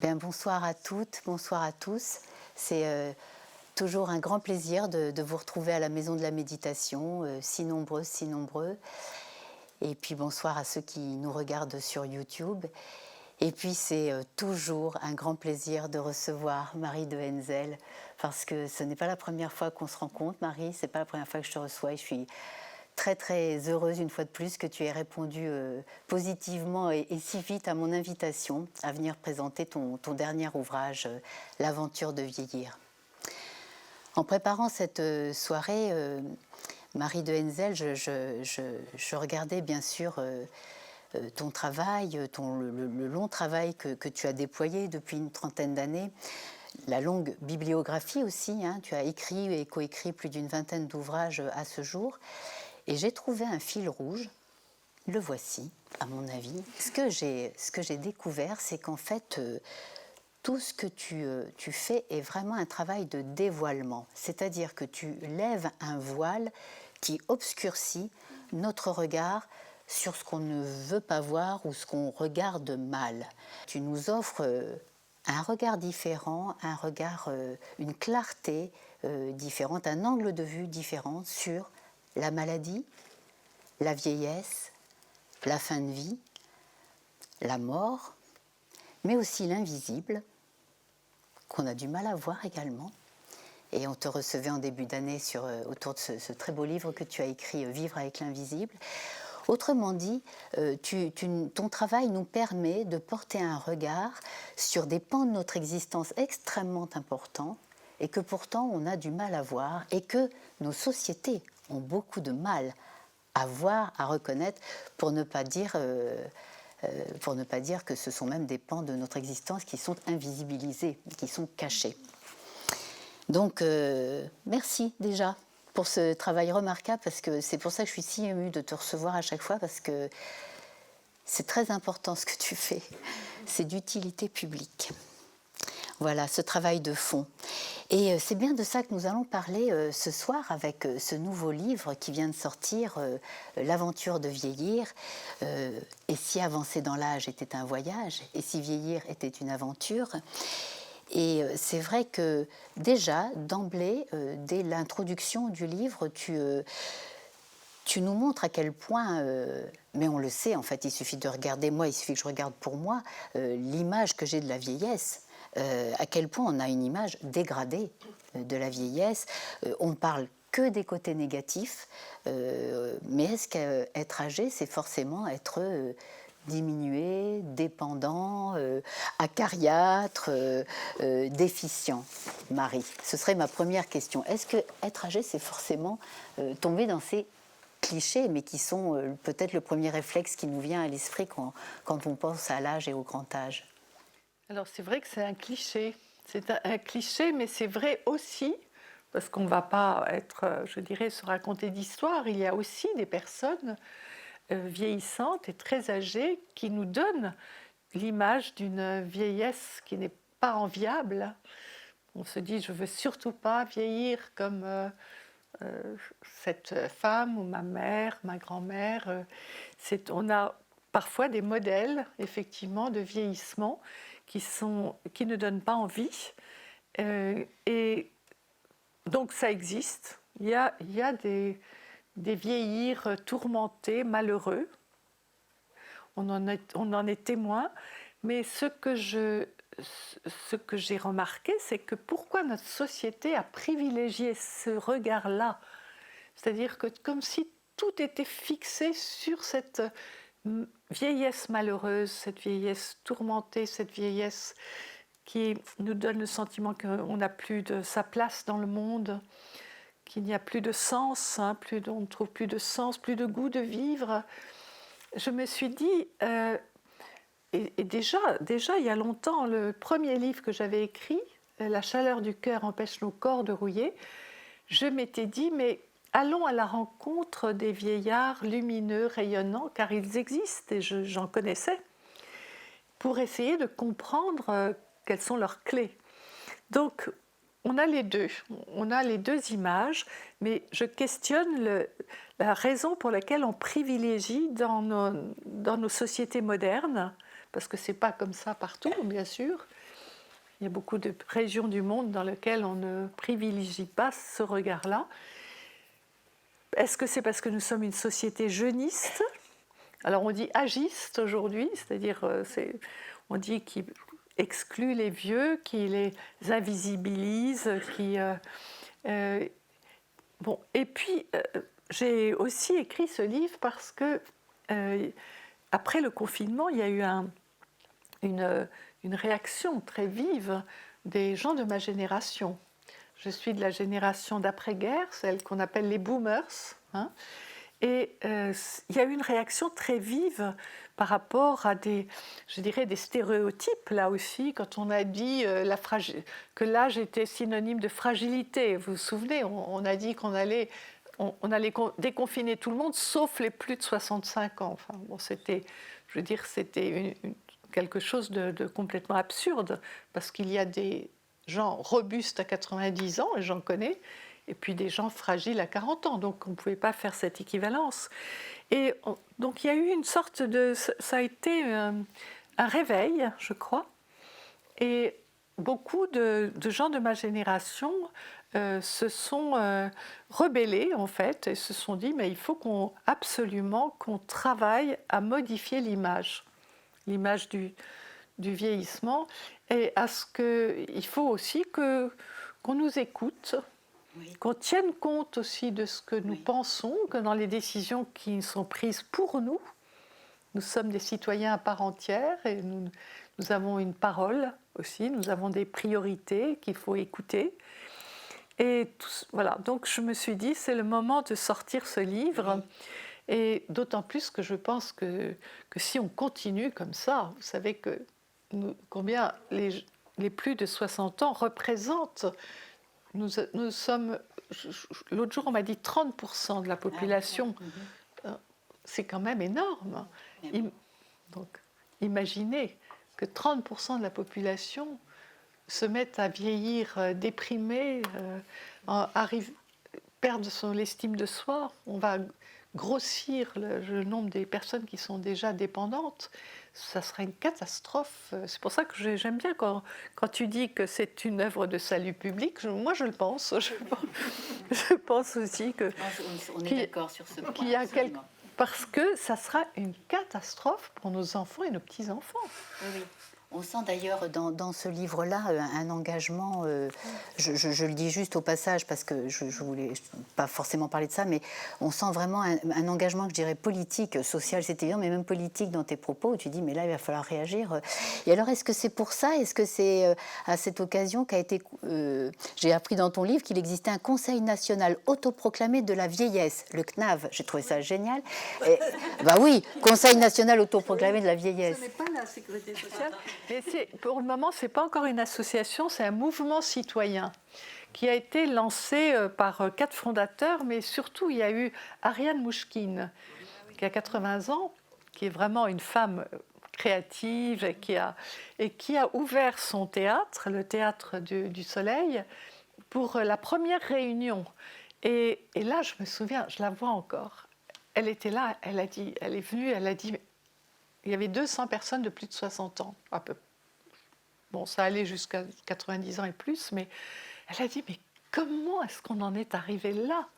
Bien, bonsoir à toutes, bonsoir à tous. C'est toujours un grand plaisir de vous retrouver à la Maison de la Méditation, si nombreuses, si nombreux. Et puis bonsoir à ceux qui nous regardent sur YouTube. Et puis c'est toujours un grand plaisir de recevoir Marie de Henzel, parce que ce n'est pas la première fois qu'on se rencontre, Marie, c'est pas la première fois que je te reçois et je suis très très heureuse une fois de plus que tu aies répondu positivement et si vite à mon invitation à venir présenter ton dernier ouvrage, L'aventure de vieillir. En préparant cette soirée, Marie de Henzel, je regardais bien sûr ton travail, le long travail que tu as déployé depuis une trentaine d'années, la longue bibliographie aussi, hein, tu as écrit et coécrit plus d'une vingtaine d'ouvrages à ce jour, et j'ai trouvé un fil rouge, le voici, à mon avis. Ce que j'ai découvert, c'est qu'en fait, tout ce que tu fais est vraiment un travail de dévoilement, c'est-à-dire que tu lèves un voile qui obscurcit notre regard sur ce qu'on ne veut pas voir ou ce qu'on regarde mal. Tu nous offres un regard différent, un regard, une clarté différente, un angle de vue différent sur la maladie, la vieillesse, la fin de vie, la mort, mais aussi l'invisible, qu'on a du mal à voir également. Et on te recevait en début d'année autour de ce très beau livre que tu as écrit, Vivre avec l'invisible. Autrement dit, ton travail nous permet de porter un regard sur des pans de notre existence extrêmement importants et que pourtant on a du mal à voir et que nos sociétés ont beaucoup de mal à voir, à reconnaître, pour ne pas dire que ce sont même des pans de notre existence qui sont invisibilisés, qui sont cachés. Donc, merci déjà pour ce travail remarquable, parce que c'est pour ça que je suis si émue de te recevoir à chaque fois, parce que c'est très important ce que tu fais. C'est d'utilité publique. Voilà, ce travail de fond. Et c'est bien de ça que nous allons parler ce soir avec ce nouveau livre qui vient de sortir, L'aventure de vieillir. Et si avancer dans l'âge était un voyage, et si vieillir était une aventure. Et c'est vrai que déjà, d'emblée, dès l'introduction du livre, tu nous montres à quel point, mais on le sait en fait, il suffit de regarder, moi il suffit que je regarde pour moi, l'image que j'ai de la vieillesse, à quel point on a une image dégradée de la vieillesse, on ne parle que des côtés négatifs, mais est-ce qu'être âgé, c'est forcément être diminué, dépendant, acariâtre, déficient, Marie? Ce serait ma première question. Est-ce que être âgé, c'est forcément tomber dans ces clichés, mais qui sont peut-être le premier réflexe qui nous vient à l'esprit quand on pense à l'âge et au grand âge? Alors c'est vrai que c'est un cliché. C'est un cliché, mais c'est vrai aussi, parce qu'on ne va pas être, je dirais, se raconter d'histoire. Il y a aussi des personnes vieillissantes et très âgées qui nous donnent l'image d'une vieillesse qui n'est pas enviable. On se dit, je ne veux surtout pas vieillir comme cette femme ou ma mère, ma grand-mère. On a parfois des modèles, effectivement, de vieillissement qui ne donnent pas envie. Et donc ça existe. Il y a des vieillirs tourmentés, malheureux. On en est témoin. Mais ce que j'ai remarqué, c'est que pourquoi notre société a privilégié ce regard-là, c'est-à-dire que comme si tout était fixé sur cette vieillesse malheureuse, cette vieillesse tourmentée, cette vieillesse qui nous donne le sentiment qu'on n'a plus de sa place dans le monde, qu'il n'y a plus de sens, hein, on ne trouve plus de sens, plus de goût de vivre. Je me suis dit, et déjà il y a longtemps, le premier livre que j'avais écrit, La chaleur du cœur empêche nos corps de rouiller, je m'étais dit, mais allons à la rencontre des vieillards lumineux, rayonnants, car ils existent et j'en connaissais, pour essayer de comprendre quelles sont leurs clés. Donc, on a les deux images, mais je questionne la raison pour laquelle on privilégie dans nos sociétés modernes, parce que ce n'est pas comme ça partout, bien sûr, Il y a beaucoup de régions du monde dans lesquelles on ne privilégie pas ce regard-là. Est-ce que c'est parce que nous sommes une société jeuniste? Alors on dit agiste aujourd'hui, c'est-à-dire on dit qu'il exclut les vieux, qu'il les invisibilise, bon. Et puis j'ai aussi écrit ce livre parce que après le confinement, il y a eu une réaction très vive des gens de ma génération. Je suis de la génération d'après-guerre, celle qu'on appelle les boomers. Et il y a eu une réaction très vive par rapport à des stéréotypes, là aussi, quand on a dit que l'âge était synonyme de fragilité. Vous vous souvenez, on a dit qu'on allait déconfiner tout le monde, sauf les plus de 65 ans. Enfin, bon, c'était quelque chose de complètement absurde, parce qu'il y a des gens robustes à 90 ans, et j'en connais, et puis des gens fragiles à 40 ans, donc on ne pouvait pas faire cette équivalence. Et donc il y a eu une sorte de... Ça a été un réveil, je crois, et beaucoup de gens de ma génération se sont rebellés, en fait, et se sont dit, mais il faut absolument qu'on travaille à modifier l'image du vieillissement, et il faut aussi qu'on nous écoute, oui, qu'on tienne compte aussi de ce que nous pensons, que dans les décisions qui sont prises pour nous, nous sommes des citoyens à part entière et nous avons une parole aussi, nous avons des priorités qu'il faut écouter. Et voilà, donc je me suis dit, c'est le moment de sortir ce livre. Oui. Et d'autant plus que je pense que si on continue comme ça, vous savez combien les plus de 60 ans représentent. Nous sommes, l'autre jour on m'a dit 30% de la population. C'est quand même énorme. Donc imaginez que 30% de la population se mettent à vieillir déprimés, perdre l'estime de soi. On va grossir le nombre des personnes qui sont déjà dépendantes. Ça sera une catastrophe. C'est pour ça que j'aime bien quand tu dis que c'est une œuvre de salut public. Moi, je le pense. Je pense aussi que... On est d'accord sur ce point. Parce que ça sera une catastrophe pour nos enfants et nos petits-enfants. Oui. On sent d'ailleurs dans ce livre-là un engagement, je le dis juste au passage parce que je voulais pas forcément parler de ça, mais on sent vraiment un engagement, je dirais, politique, social, c'est évident, mais même politique dans tes propos, où tu dis, mais là, il va falloir réagir. Et alors, est-ce que c'est pour ça, est-ce que c'est à cette occasion qu'a été... j'ai appris dans ton livre qu'il existait un Conseil national autoproclamé de la vieillesse, le CNAV, j'ai trouvé ça génial. Et, bah oui, Conseil national autoproclamé de la vieillesse. Ce n'est pas la sécurité sociale. Mais pour le moment, ce n'est pas encore une association, c'est un mouvement citoyen qui a été lancé par 4 fondateurs, mais surtout il y a eu Ariane Mouchkine, qui a 80 ans, qui est vraiment une femme créative et qui a ouvert son théâtre, le Théâtre du Soleil, pour la première réunion. Et là, je me souviens, je la vois encore. Elle était là, elle est venue, elle a dit... Il y avait 200 personnes de plus de 60 ans, à peu. Bon, ça allait jusqu'à 90 ans et plus, mais elle a dit, mais comment est-ce qu'on en est arrivé là,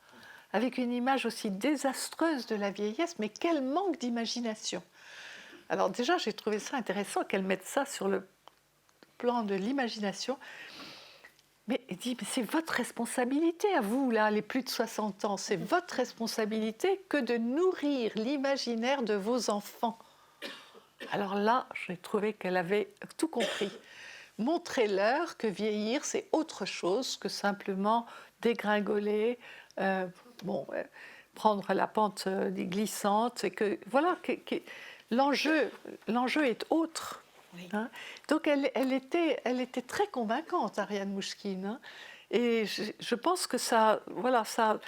avec une image aussi désastreuse de la vieillesse, mais quel manque d'imagination. Alors déjà, j'ai trouvé ça intéressant qu'elle mette ça sur le plan de l'imagination. Mais elle dit, mais c'est votre responsabilité à vous, là, les plus de 60 ans, c'est votre responsabilité que de nourrir l'imaginaire de vos enfants. Alors là, j'ai trouvé qu'elle avait tout compris. Montrez-leur que vieillir, c'est autre chose que simplement dégringoler, prendre la pente glissante. Et que, voilà, l'enjeu est autre. Oui. Hein. Donc elle était très convaincante, Ariane Mouchkine. Hein. Et je pense que ça... Voilà, ça...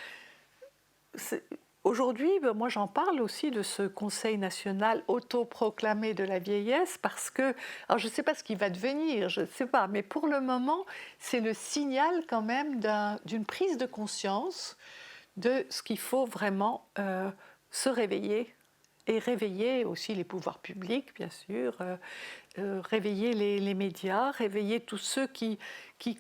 Aujourd'hui, moi j'en parle aussi de ce Conseil national autoproclamé de la vieillesse parce que, alors je ne sais pas ce qu'il va devenir, je ne sais pas, mais pour le moment, c'est le signal quand même d'une prise de conscience de ce qu'il faut vraiment se réveiller et réveiller aussi les pouvoirs publics, bien sûr, réveiller les médias, réveiller tous ceux qui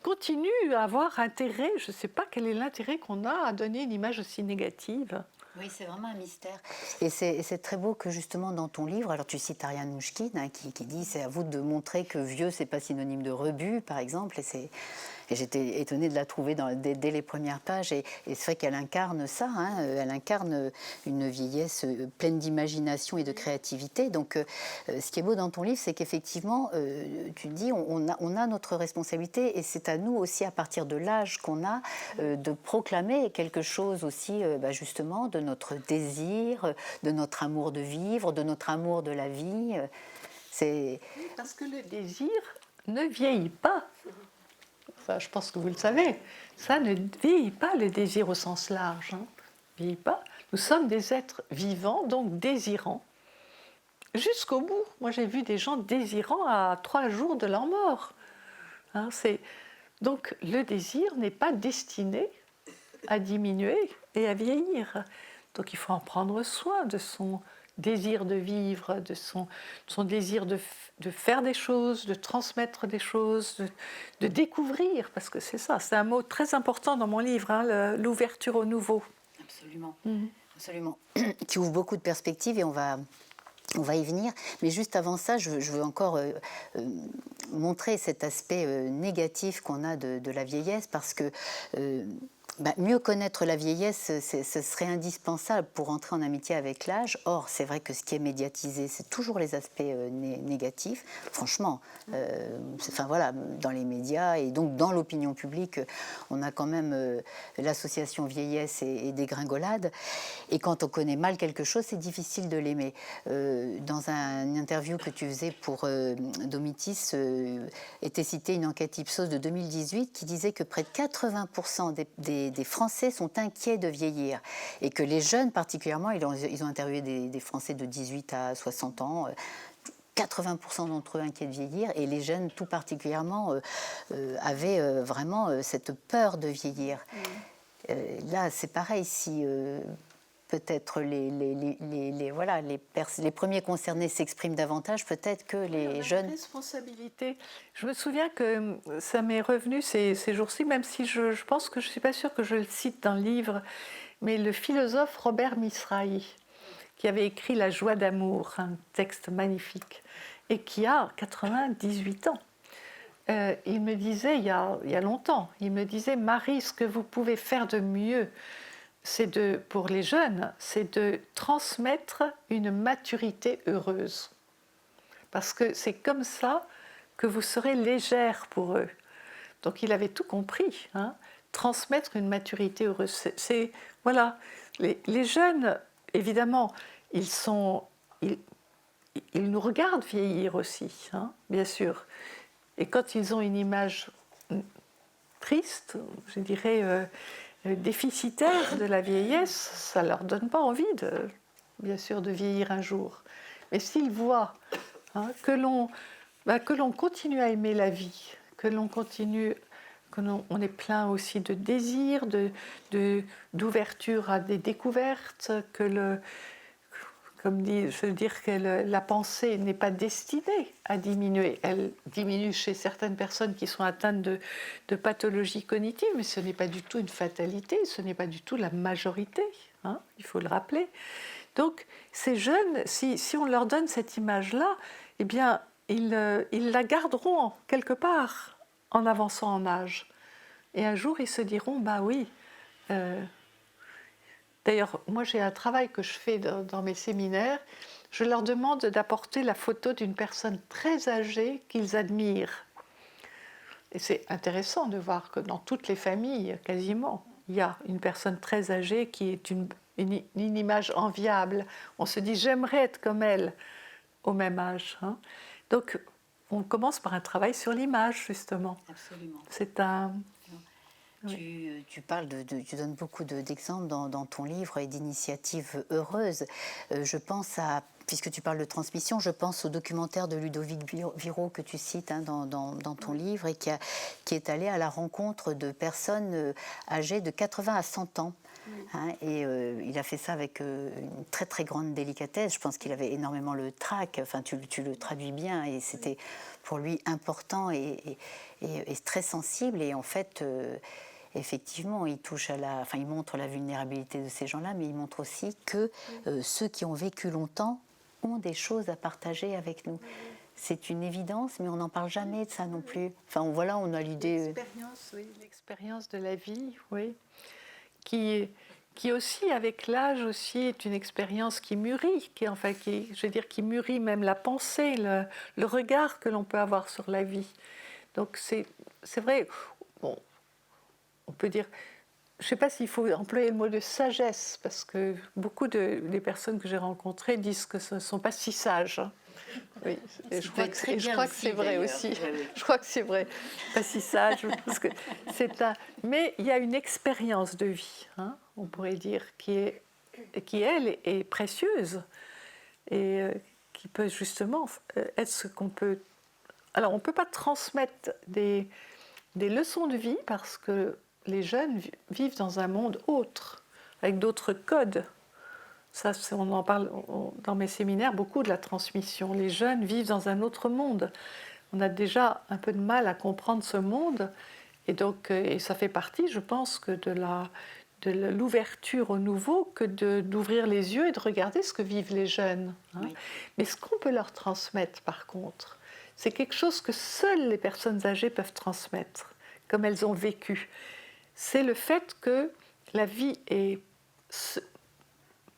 continuent à avoir intérêt. Je ne sais pas quel est l'intérêt qu'on a à donner une image aussi négative. Oui, c'est vraiment un mystère. Et c'est très beau que justement dans ton livre, alors tu cites Ariane Mouchkine qui dit c'est à vous de montrer que vieux c'est pas synonyme de rebut par exemple, et j'étais étonnée de la trouver dès les premières pages, et c'est vrai qu'elle incarne ça, hein, elle incarne une vieillesse pleine d'imagination et de créativité. Donc ce qui est beau dans ton livre, c'est qu'effectivement, tu dis, on a notre responsabilité, et c'est à nous aussi, à partir de l'âge qu'on a, de proclamer quelque chose aussi, justement, de notre désir, de notre amour de vivre, de notre amour de la vie. Oui, parce que le désir ne vieillit pas. Enfin, je pense que vous le savez. Ça ne vieillit pas, le désir au sens large. Hein. Ne vieillit pas. Nous sommes des êtres vivants, donc désirants. Jusqu'au bout. Moi, j'ai vu des gens désirants à 3 jours de leur mort. Hein, donc, le désir n'est pas destiné à diminuer et à vieillir. Donc, il faut en prendre soin de son désir de vivre, de son désir de faire des choses, de transmettre des choses, de découvrir, parce que c'est ça, c'est un mot très important dans mon livre, hein, l'ouverture au nouveau. Absolument, absolument. Qui ouvre beaucoup de perspectives, et on va y venir. Mais juste avant ça, je veux encore montrer cet aspect négatif qu'on a de la vieillesse, parce que mieux connaître la vieillesse, ce serait indispensable pour entrer en amitié avec l'âge. Or, c'est vrai que ce qui est médiatisé, c'est toujours les aspects négatifs. Franchement, voilà, dans les médias et donc dans l'opinion publique, on a quand même l'association vieillesse et dégringolade. Et quand on connaît mal quelque chose, c'est difficile de l'aimer. Dans une interview que tu faisais pour Domitis, était citée une enquête Ipsos de 2018 qui disait que près de 80% des Français sont inquiets de vieillir, et que les jeunes particulièrement, ils ont interviewé des Français de 18 à 60 ans, 80% d'entre eux inquiets de vieillir, et les jeunes tout particulièrement avaient vraiment cette peur de vieillir. Là, c'est pareil, si peut-être les premiers concernés s'expriment davantage, peut-être que les jeunes... Responsabilité. Je me souviens que ça m'est revenu ces jours-ci, même si je pense que je ne suis pas sûre que je le cite dans le livre, mais le philosophe Robert Misrahi, qui avait écrit La joie d'amour, un texte magnifique, et qui a 98 ans. Il me disait, il y a longtemps, il me disait, Marie, ce que vous pouvez faire de mieux, pour les jeunes, c'est de transmettre une maturité heureuse. Parce que c'est comme ça que vous serez légère pour eux. Donc il avait tout compris, hein, transmettre une maturité heureuse. Voilà, les jeunes, évidemment, ils nous regardent vieillir aussi, hein, bien sûr. Et quand ils ont une image triste, je dirais déficitaire de la vieillesse, ça ne leur donne pas envie, bien sûr, de vieillir un jour. Mais s'ils voient que l'on continue à aimer la vie, que l'on est plein aussi de désir, d'ouverture à des découvertes, que la pensée n'est pas destinée à diminuer. Elle diminue chez certaines personnes qui sont atteintes de pathologies cognitives, mais ce n'est pas du tout une fatalité, ce n'est pas du tout la majorité, hein, il faut le rappeler. Donc ces jeunes, si on leur donne cette image-là, eh bien, ils la garderont quelque part en avançant en âge. Et un jour, ils se diront, bah oui... D'ailleurs, moi j'ai un travail que je fais dans mes séminaires, je leur demande d'apporter la photo d'une personne très âgée qu'ils admirent. Et c'est intéressant de voir que dans toutes les familles, quasiment, il y a une personne très âgée qui est une image enviable. On se dit, j'aimerais être comme elle au même âge. Hein. Donc, on commence par un travail sur l'image, justement. Absolument. C'est un... Tu parles tu donnes beaucoup d'exemples dans ton livre et d'initiatives heureuses. Je pense à puisque tu parles de transmission, je pense au documentaire de Ludovic Viro que tu cites dans ton livre, et qui est allé à la rencontre de personnes âgées de 80 à 100 ans. Et il a fait ça avec une très très grande délicatesse. Je pense qu'il avait énormément le trac, enfin tu le traduis bien, et c'était pour lui important et très sensible. Et en fait, effectivement, il montre la vulnérabilité de ces gens-là, mais il montre aussi que ceux qui ont vécu longtemps ont des choses à partager avec nous. C'est une évidence, mais on n'en parle jamais de ça non plus. Enfin, voilà, on a l'idée. L'expérience de la vie, oui, qui aussi, avec l'âge aussi, est une expérience qui mûrit, qui mûrit même la pensée, le regard que l'on peut avoir sur la vie. Donc c'est vrai, bon, on peut dire, je ne sais pas s'il faut employer le mot de sagesse, parce que beaucoup des personnes que j'ai rencontrées disent que ce ne sont pas si sages. Oui, et je crois que c'est vrai aussi. Je crois que c'est vrai, pas si sage, parce que mais il y a une expérience de vie, on pourrait dire, qui elle est précieuse et qui peut justement être ce qu'on peut. Alors, on ne peut pas transmettre des leçons de vie parce que les jeunes vivent dans un monde autre, avec d'autres codes. Ça, on en parle dans mes séminaires beaucoup de la transmission. Les jeunes vivent dans un autre monde. On a déjà un peu de mal à comprendre ce monde, et donc et ça fait partie, je pense, que de l'ouverture au nouveau, que d'ouvrir les yeux et de regarder ce que vivent les jeunes. Oui. Mais ce qu'on peut leur transmettre, par contre, c'est quelque chose que seules les personnes âgées peuvent transmettre, comme elles ont vécu. C'est le fait que la vie est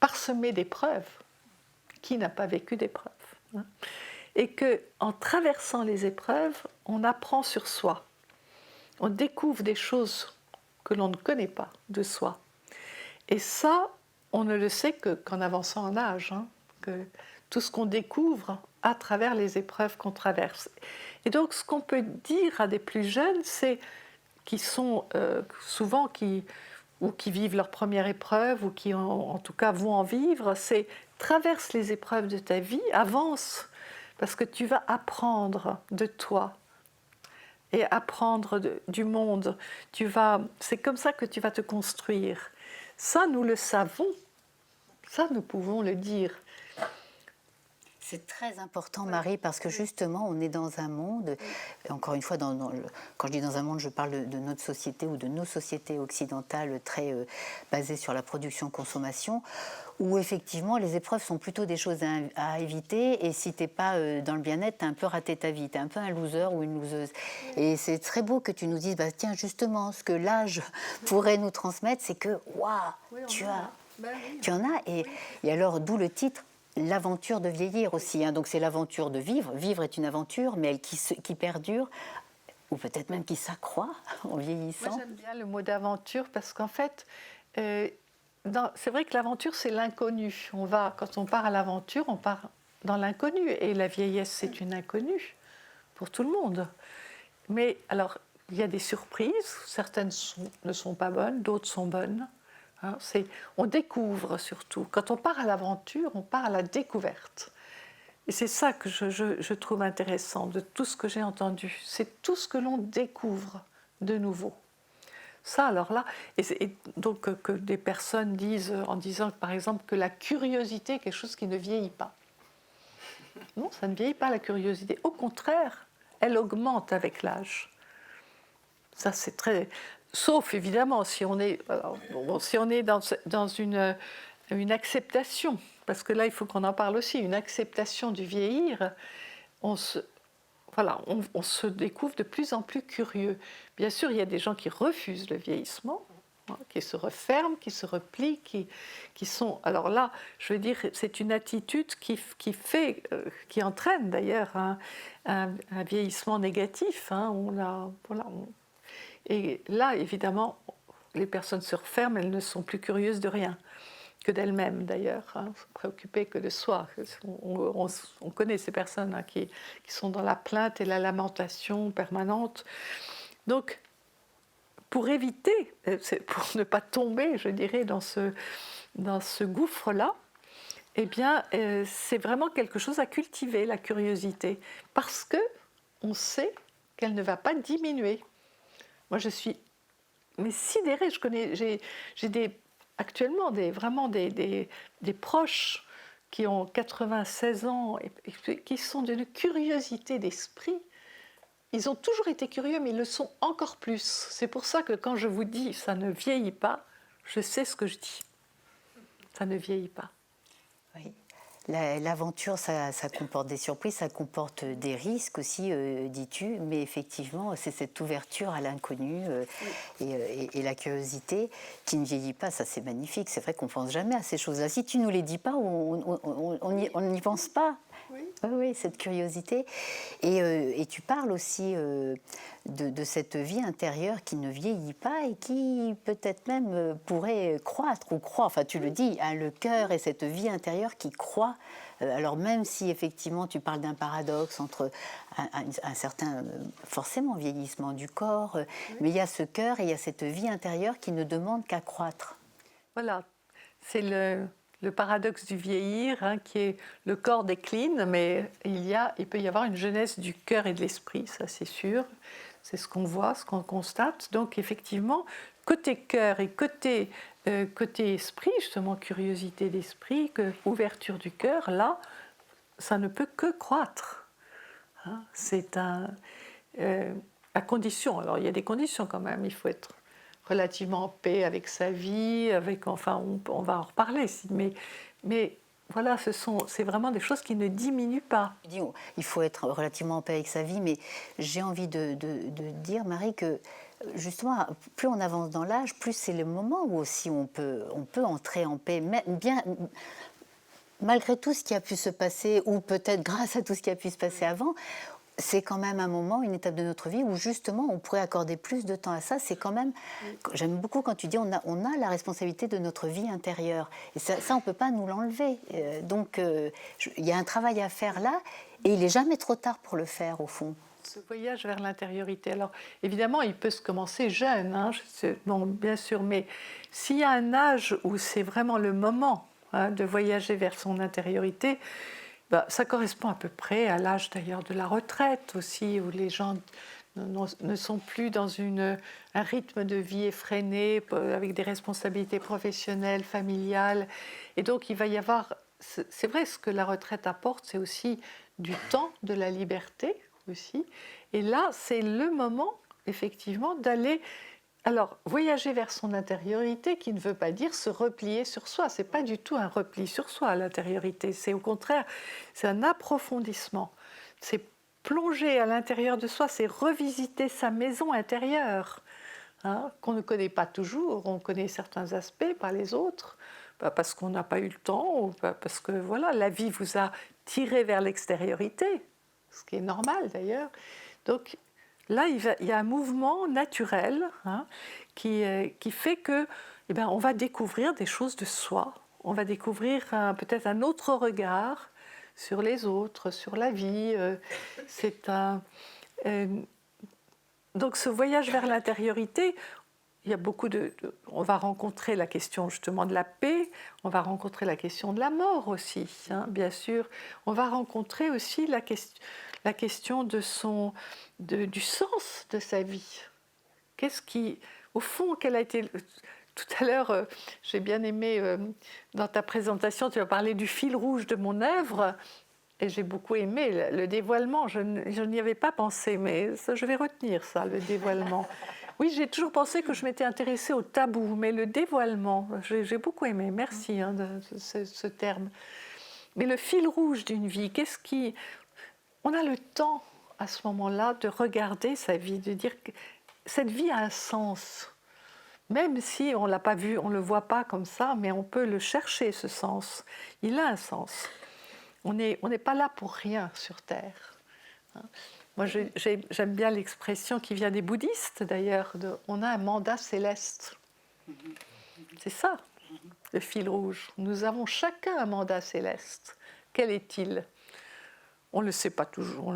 parsemée d'épreuves. Qui n'a pas vécu d'épreuves, et qu'en traversant les épreuves, on apprend sur soi. On découvre des choses que l'on ne connaît pas de soi. Et ça, on ne le sait qu'en avançant en âge, que tout ce qu'on découvre à travers les épreuves qu'on traverse. Et donc, ce qu'on peut dire à des plus jeunes, c'est qui sont souvent qui vivent leur première épreuve, ou qui en tout cas vont en vivre, c'est traverse les épreuves de ta vie, avance, parce que tu vas apprendre de toi et apprendre du monde. C'est comme ça que tu vas te construire. Ça, nous le savons. Ça, nous pouvons le dire. C'est très important, Marie, parce que justement, on est dans un monde, encore une fois, quand je dis dans un monde, je parle de notre société ou de nos sociétés occidentales très basées sur la production-consommation, où effectivement, les épreuves sont plutôt des choses à éviter, et si tu n'es pas dans le bien-être, tu as un peu raté ta vie, tu es un peu un loser ou une loseuse. Et c'est très beau que tu nous dises, tiens, justement, ce que l'âge pourrait nous transmettre, c'est que, waouh, tu en as, et alors, d'où le titre, l'aventure de vieillir aussi, donc c'est l'aventure de vivre. Vivre est une aventure, mais elle qui perdure, ou peut-être même qui s'accroît en vieillissant. Moi, j'aime bien le mot d'aventure, parce qu'en fait, c'est vrai que l'aventure, c'est l'inconnu. Quand on part à l'aventure, on part dans l'inconnu, et la vieillesse, c'est une inconnue pour tout le monde. Mais alors, il y a des surprises, certaines ne sont pas bonnes, d'autres sont bonnes. On découvre surtout. Quand on part à l'aventure, on part à la découverte. Et c'est ça que je trouve intéressant de tout ce que j'ai entendu. C'est tout ce que l'on découvre de nouveau. Ça, alors là, et donc que des personnes disent, en disant par exemple que la curiosité est quelque chose qui ne vieillit pas. Non, ça ne vieillit pas, la curiosité. Au contraire, elle augmente avec l'âge. Ça, c'est très... Sauf évidemment si on est dans une acceptation, parce que là il faut qu'on en parle aussi, une acceptation du vieillir, on se découvre de plus en plus curieux. Bien sûr, il y a des gens qui refusent le vieillissement, qui se referment, qui se replient, qui sont... Alors là, je veux dire, c'est une attitude qui entraîne d'ailleurs un vieillissement négatif. Et là, évidemment, les personnes se referment, elles ne sont plus curieuses de rien, que d'elles-mêmes d'ailleurs, sont préoccupées que de soi. On connaît ces personnes qui sont dans la plainte et la lamentation permanente. Donc, pour éviter, pour ne pas tomber, je dirais, dans ce gouffre-là, eh bien, c'est vraiment quelque chose à cultiver, la curiosité, parce que on sait qu'elle ne va pas diminuer. Moi, je suis mais sidérée. Actuellement vraiment des proches qui ont 96 ans et qui sont d'une curiosité d'esprit. Ils ont toujours été curieux, mais ils le sont encore plus. C'est pour ça que quand je vous dis ça ne vieillit pas, je sais ce que je dis. Ça ne vieillit pas. Oui. L'aventure, ça comporte des surprises, ça comporte des risques aussi, dis-tu, mais effectivement, c'est cette ouverture à l'inconnu et la curiosité qui ne vieillit pas, ça c'est magnifique. C'est vrai qu'on ne pense jamais à ces choses-là. Si tu ne nous les dis pas, on n'y pense pas. Oui. Oui, oui, cette curiosité. Et tu parles aussi de cette vie intérieure qui ne vieillit pas et qui peut-être même pourrait croître ou croît. Enfin, tu le dis, hein, le cœur et cette vie intérieure qui croît. Alors même si effectivement tu parles d'un paradoxe entre un certain forcément vieillissement du corps, mais il y a ce cœur et il y a cette vie intérieure qui ne demande qu'à croître. Voilà, c'est le paradoxe du vieillir, hein, qui est le corps décline, mais il peut y avoir une jeunesse du cœur et de l'esprit, ça c'est sûr. C'est ce qu'on voit, ce qu'on constate. Donc effectivement, côté cœur et côté esprit, justement curiosité d'esprit, ouverture du cœur, là, ça ne peut que croître. Hein, c'est à condition, alors il y a des conditions quand même, il faut être relativement en paix avec sa vie, on va en reparler, mais voilà, c'est vraiment des choses qui ne diminuent pas. Il faut être relativement en paix avec sa vie, mais j'ai envie de dire, Marie, que justement, plus on avance dans l'âge, plus c'est le moment où aussi on peut entrer en paix, bien, malgré tout ce qui a pu se passer, ou peut-être grâce à tout ce qui a pu se passer avant. C'est quand même un moment, une étape de notre vie où justement on pourrait accorder plus de temps à ça. C'est quand même, j'aime beaucoup quand tu dis on a la responsabilité de notre vie intérieure. Et ça on ne peut pas nous l'enlever. Donc il y a un travail à faire là et il n'est jamais trop tard pour le faire au fond. Ce voyage vers l'intériorité. Alors évidemment, il peut se commencer jeune, hein, bon, bien sûr, mais s'il y a un âge où c'est vraiment le moment, hein, de voyager vers son intériorité, ça correspond à peu près à l'âge d'ailleurs de la retraite aussi, où les gens ne sont plus dans un rythme de vie effréné, avec des responsabilités professionnelles, familiales. Et donc il va y avoir, c'est vrai, ce que la retraite apporte, c'est aussi du temps, de la liberté aussi. Et là, c'est le moment, effectivement, d'aller... Alors, voyager vers son intériorité, qui ne veut pas dire se replier sur soi. Ce n'est pas du tout un repli sur soi, l'intériorité. C'est au contraire, c'est un approfondissement. C'est plonger à l'intérieur de soi, c'est revisiter sa maison intérieure, hein, qu'on ne connaît pas toujours. On connaît certains aspects, pas les autres, parce qu'on n'a pas eu le temps, ou parce que voilà, la vie vous a tiré vers l'extériorité, ce qui est normal d'ailleurs. Donc, là, il y a un mouvement naturel, hein, qui fait que, on va découvrir des choses de soi. On va découvrir peut-être un autre regard sur les autres, sur la vie. Donc ce voyage vers l'intériorité, il y a beaucoup on va rencontrer la question justement de la paix, on va rencontrer la question de la mort aussi, hein, bien sûr. On va rencontrer aussi la question du sens de sa vie. Au fond, quel a été... Tout à l'heure, j'ai bien aimé, dans ta présentation, tu as parlé du fil rouge de mon œuvre, et j'ai beaucoup aimé le dévoilement. Je n'y avais pas pensé, mais je vais retenir ça, le dévoilement. Oui, j'ai toujours pensé que je m'étais intéressée au tabou, mais le dévoilement, j'ai beaucoup aimé. Merci, hein, de ce terme. Mais le fil rouge d'une vie, on a le temps, à ce moment-là, de regarder sa vie, de dire que cette vie a un sens. Même si on ne l'a pas vu, on ne le voit pas comme ça, mais on peut le chercher, ce sens. Il a un sens. On n'est pas là pour rien sur Terre. Moi, j'aime bien l'expression qui vient des bouddhistes, d'ailleurs, on a un mandat céleste. C'est ça, le fil rouge. Nous avons chacun un mandat céleste. Quel est-il ? On ne le sait pas toujours, on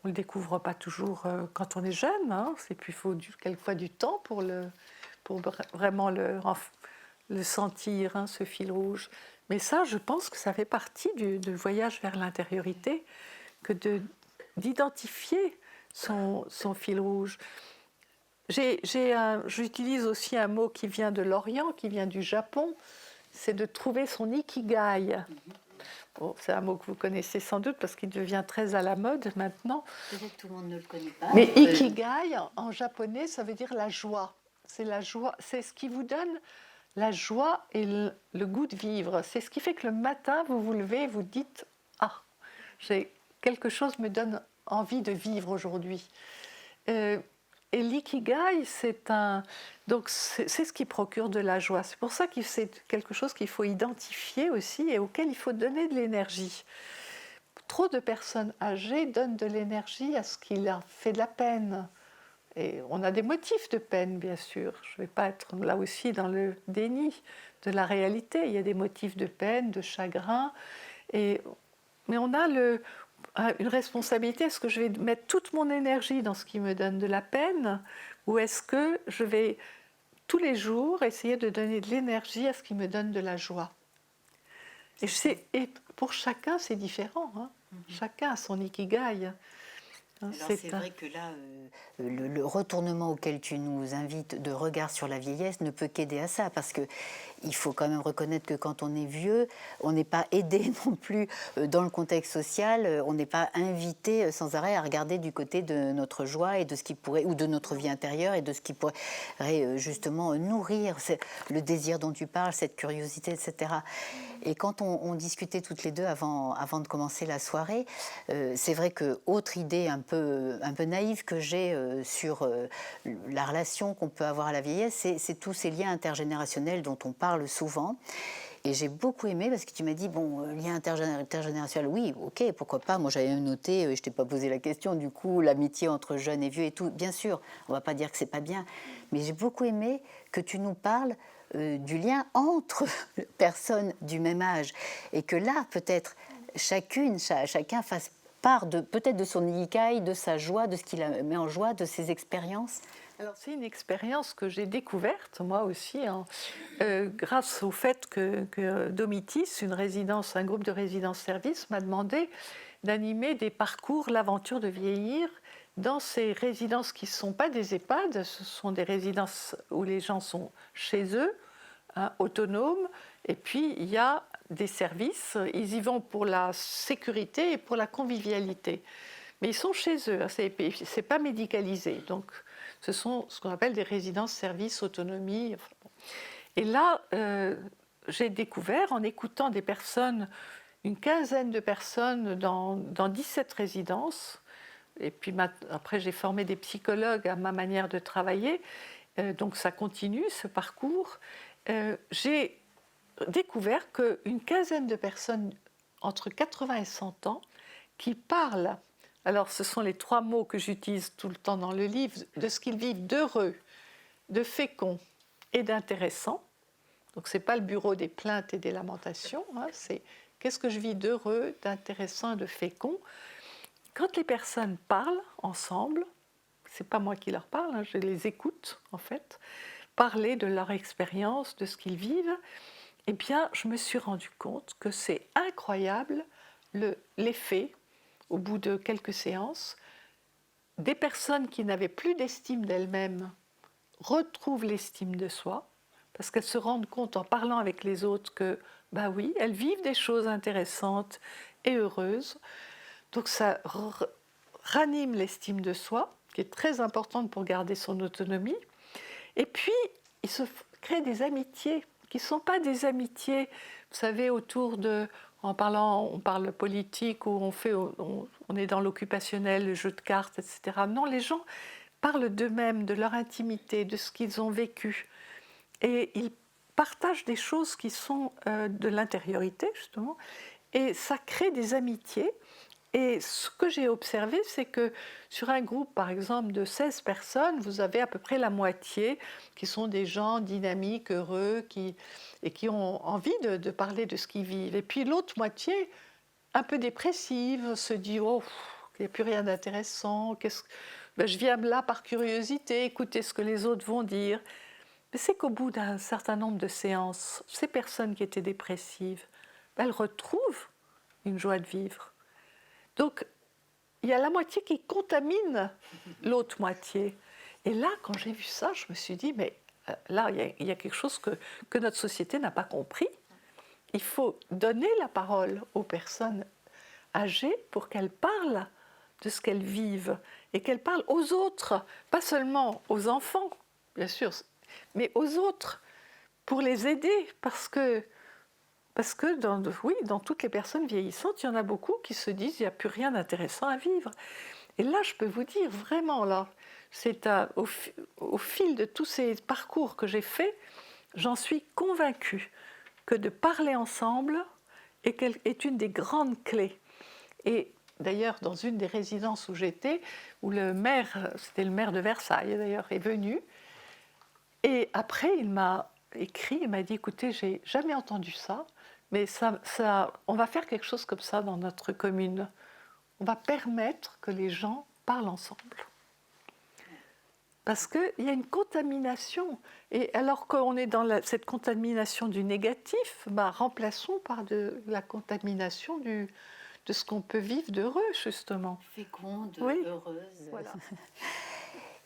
le découvre pas toujours quand on est jeune, hein. Et puis il faut quelquefois du temps pour vraiment le sentir, hein, ce fil rouge. Mais ça, je pense que ça fait partie du voyage vers l'intériorité, que d'identifier son fil rouge. J'utilise aussi un mot qui vient de l'Orient, qui vient du Japon, c'est de trouver son ikigai. Bon, c'est un mot que vous connaissez sans doute parce qu'il devient très à la mode maintenant. Peut-être tout le monde ne le connaît pas. Mais ikigai, en japonais, ça veut dire la joie. C'est la joie, c'est ce qui vous donne la joie et le goût de vivre. C'est ce qui fait que le matin, vous vous levez et vous dites « Ah, quelque chose me donne envie de vivre aujourd'hui ». Et l'ikigai, c'est ce qui procure de la joie. C'est pour ça que c'est quelque chose qu'il faut identifier aussi et auquel il faut donner de l'énergie. Trop de personnes âgées donnent de l'énergie à ce qui leur fait de la peine. Et on a des motifs de peine, bien sûr. Je ne vais pas être là aussi dans le déni de la réalité. Il y a des motifs de peine, de chagrin. Mais on a une responsabilité. Est-ce que je vais mettre toute mon énergie dans ce qui me donne de la peine, ou est-ce que je vais tous les jours essayer de donner de l'énergie à ce qui me donne de la joie? Et pour chacun, c'est différent. Hein. Chacun a son ikigai. Alors c'est vrai que là, le retournement auquel tu nous invites de regard sur la vieillesse ne peut qu'aider à ça, parce que il faut quand même reconnaître que quand on est vieux, on n'est pas aidé non plus dans le contexte social, on n'est pas invité sans arrêt à regarder du côté de notre joie et de ce qui pourrait, ou de notre vie intérieure et de ce qui pourrait justement nourrir le désir dont tu parles, cette curiosité, etc. Et quand on discutait toutes les deux avant de commencer la soirée, c'est vrai que autre idée un peu naïve que j'ai sur la relation qu'on peut avoir à la vieillesse, c'est tous ces liens intergénérationnels dont on parle souvent. Et j'ai beaucoup aimé parce que tu m'as dit, bon, lien intergénérationnel, oui, ok, pourquoi pas. Moi, j'avais noté, je t'ai pas posé la question, du coup, l'amitié entre jeunes et vieux et tout. Bien sûr, on va pas dire que c'est pas bien, mais j'ai beaucoup aimé que tu nous parles du lien entre personnes du même âge. Et que là, peut-être, chacun fasse part peut-être de son ikigai, de sa joie, de ce qui la met en joie, de ses expériences. Alors, c'est une expérience que j'ai découverte, moi aussi, grâce au fait que Domitis, un groupe de résidence-service, m'a demandé d'animer des parcours L'aventure de vieillir dans ces résidences qui ne sont pas des EHPAD, ce sont des résidences où les gens sont chez eux, hein, autonomes, et puis il y a des services, ils y vont pour la sécurité et pour la convivialité. Mais ils sont chez eux, hein, c'est pas médicalisé, donc ce sont ce qu'on appelle des résidences services autonomie. Enfin, bon. Et là, j'ai découvert, en écoutant des personnes, une quinzaine de personnes dans 17 résidences, et puis après j'ai formé des psychologues à ma manière de travailler, donc ça continue ce parcours. J'ai découvert qu'une quinzaine de personnes entre 80 et 100 ans qui parlent, alors ce sont les 3 mots que j'utilise tout le temps dans le livre, de ce qu'ils vivent d'heureux, de fécond et d'intéressant. Donc ce n'est pas le bureau des plaintes et des lamentations, hein, c'est qu'est-ce que je vis d'heureux, d'intéressant, de fécond. Quand les personnes parlent ensemble, ce n'est pas moi qui leur parle, hein, je les écoute en fait, parler de leur expérience, de ce qu'ils vivent, eh bien je me suis rendu compte que c'est incroyable l'effet, au bout de quelques séances, des personnes qui n'avaient plus d'estime d'elles-mêmes retrouvent l'estime de soi, parce qu'elles se rendent compte en parlant avec les autres que, bah oui, elles vivent des choses intéressantes et heureuses. Donc ça ranime l'estime de soi, qui est très importante pour garder son autonomie. Et puis, il se crée des amitiés qui ne sont pas des amitiés, vous savez, autour de... on parle politique, ou on est dans l'occupationnel, le jeu de cartes, etc. Non, les gens parlent d'eux-mêmes, de leur intimité, de ce qu'ils ont vécu. Et ils partagent des choses qui sont de l'intériorité, justement. Et ça crée des amitiés. Et ce que j'ai observé, c'est que sur un groupe, par exemple, de 16 personnes, vous avez à peu près la moitié qui sont des gens dynamiques, heureux, et qui ont envie de parler de ce qu'ils vivent. Et puis l'autre moitié, un peu dépressive, se dit « Oh, il n'y a plus rien d'intéressant, je viens là par curiosité, écouter ce que les autres vont dire ». Mais c'est qu'au bout d'un certain nombre de séances, ces personnes qui étaient dépressives, elles retrouvent une joie de vivre. Donc, il y a la moitié qui contamine l'autre moitié. Et là, quand j'ai vu ça, je me suis dit, mais là, il y a quelque chose que notre société n'a pas compris. Il faut donner la parole aux personnes âgées pour qu'elles parlent de ce qu'elles vivent et qu'elles parlent aux autres, pas seulement aux enfants, bien sûr, mais aux autres, pour les aider, parce que dans toutes les personnes vieillissantes, il y en a beaucoup qui se disent qu'il n'y a plus rien d'intéressant à vivre. Et là, je peux vous dire, vraiment, là, c'est au fil de tous ces parcours que j'ai faits, j'en suis convaincue que de parler ensemble est une des grandes clés. Et d'ailleurs, dans une des résidences où j'étais, où le maire, c'était le maire de Versailles d'ailleurs, est venu, et après, il m'a écrit, il m'a dit, écoutez, j'ai jamais entendu ça, mais on va faire quelque chose comme ça dans notre commune. On va permettre que les gens parlent ensemble. Parce qu'il y a une contamination. Et alors qu'on est dans cette contamination du négatif, remplaçons par la contamination de ce qu'on peut vivre d'heureux, justement. Féconde, oui. Heureuse. Voilà.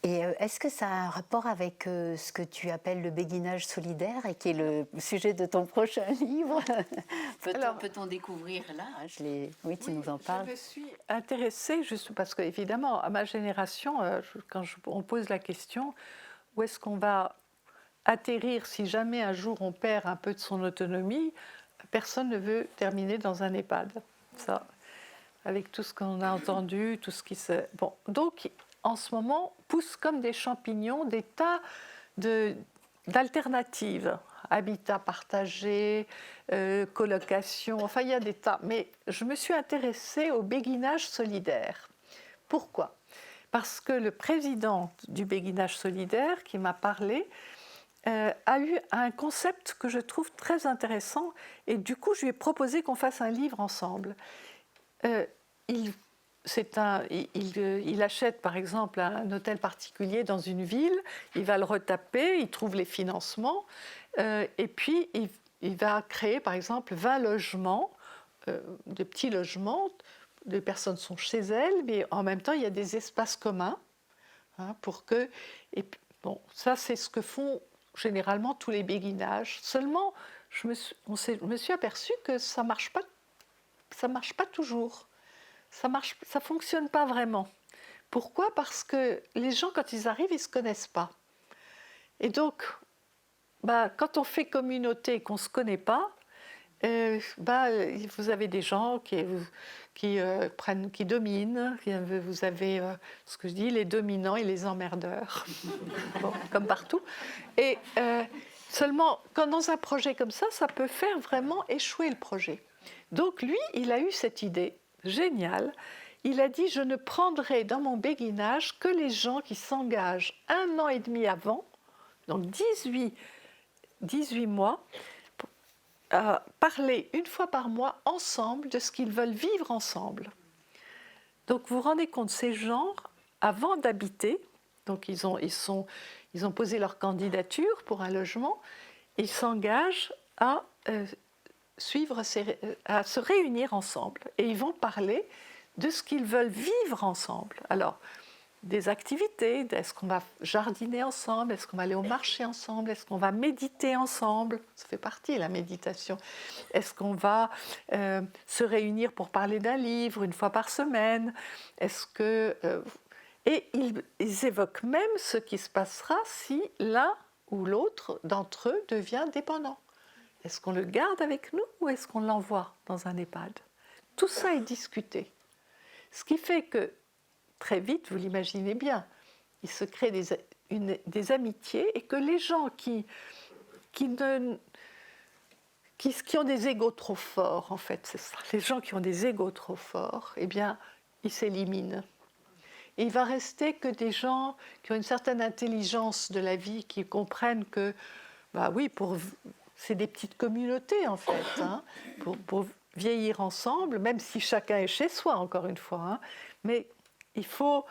Et est-ce que ça a un rapport avec ce que tu appelles le béguinage solidaire et qui est le sujet de ton prochain livre? Peut-on découvrir là? Oui, tu nous en parles. Je me suis intéressée, juste parce qu'évidemment, à ma génération, on pose la question, où est-ce qu'on va atterrir si jamais un jour on perd un peu de son autonomie? Personne ne veut terminer dans un EHPAD. Ça, avec tout ce qu'on a entendu, tout ce qui se... Bon, donc, en ce moment, poussent comme des champignons des tas d'alternatives. Habitat partagé, colocation, enfin il y a des tas. Mais je me suis intéressée au béguinage solidaire. Pourquoi? Parce que le président du béguinage solidaire qui m'a parlé a eu un concept que je trouve très intéressant et du coup je lui ai proposé qu'on fasse un livre ensemble. Il achète par exemple un hôtel particulier dans une ville, il va le retaper, il trouve les financements et puis il va créer par exemple 20 logements, de petits logements, les personnes sont chez elles, mais en même temps il y a des espaces communs pour que... Bon, ça c'est ce que font généralement tous les béguinages. Seulement, je me suis aperçue que ça marche pas toujours. Ça fonctionne pas vraiment. Pourquoi? Parce que les gens, quand ils arrivent, ils se connaissent pas. Et donc, quand on fait communauté et qu'on se connaît pas, vous avez des gens qui dominent. Vous avez ce que je dis, les dominants et les emmerdeurs, bon, comme partout. Et seulement, quand dans un projet comme ça peut faire vraiment échouer le projet. Donc lui, il a eu cette idée géniale. Il a dit, je ne prendrai dans mon béguinage que les gens qui s'engagent 1 an et demi avant, donc 18 mois, à parler une fois par mois ensemble de ce qu'ils veulent vivre ensemble. Donc vous vous rendez compte, ces gens, avant d'habiter, donc ils ont posé leur candidature pour un logement, ils s'engagent à se réunir ensemble et ils vont parler de ce qu'ils veulent vivre ensemble. Alors, des activités, est-ce qu'on va jardiner ensemble, est-ce qu'on va aller au marché ensemble, est-ce qu'on va méditer ensemble, ça fait partie la méditation, est-ce qu'on va se réunir pour parler d'un livre une fois par semaine, et ils évoquent même ce qui se passera si l'un ou l'autre d'entre eux devient dépendant. Est-ce qu'on le garde avec nous ou est-ce qu'on l'envoie dans un EHPAD? Tout ça est discuté. Ce qui fait que, très vite, vous l'imaginez bien, il se crée des amitiés et que les gens qui ont des égos trop forts, en fait, c'est ça, les gens qui ont des égos trop forts, eh bien, ils s'éliminent. Et il va rester que des gens qui ont une certaine intelligence de la vie, qui comprennent que, c'est des petites communautés, en fait, pour vieillir ensemble, même si chacun est chez soi, encore une fois. Mais il faut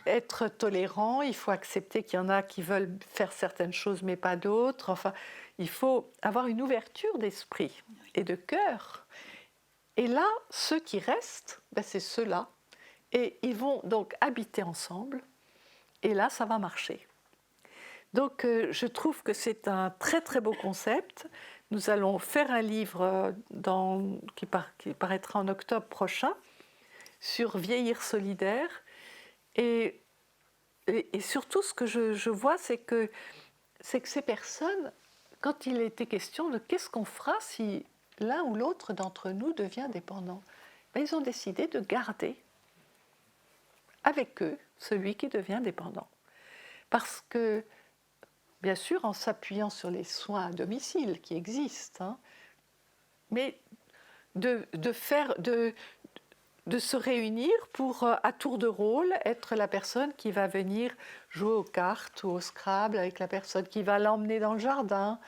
être tolérant, il faut accepter qu'il y en a qui veulent faire certaines choses mais pas d'autres. Enfin, il faut avoir une ouverture d'esprit et de cœur. Et là, ceux qui restent, ben, c'est ceux-là. Et ils vont donc habiter ensemble. Et là, ça va marcher. Donc, je trouve que c'est un très très beau concept. Nous allons faire un livre qui paraîtra en octobre prochain sur vieillir solidaire. Et surtout, ce que je vois, c'est que ces personnes, quand il était question de qu'est-ce qu'on fera si l'un ou l'autre d'entre nous devient dépendant, ben, ils ont décidé de garder avec eux celui qui devient dépendant. Parce que, bien sûr, en s'appuyant sur les soins à domicile qui existent, hein, mais de se réunir pour, à tour de rôle, être la personne qui va venir jouer aux cartes ou au Scrabble avec la personne qui va l'emmener dans le jardin,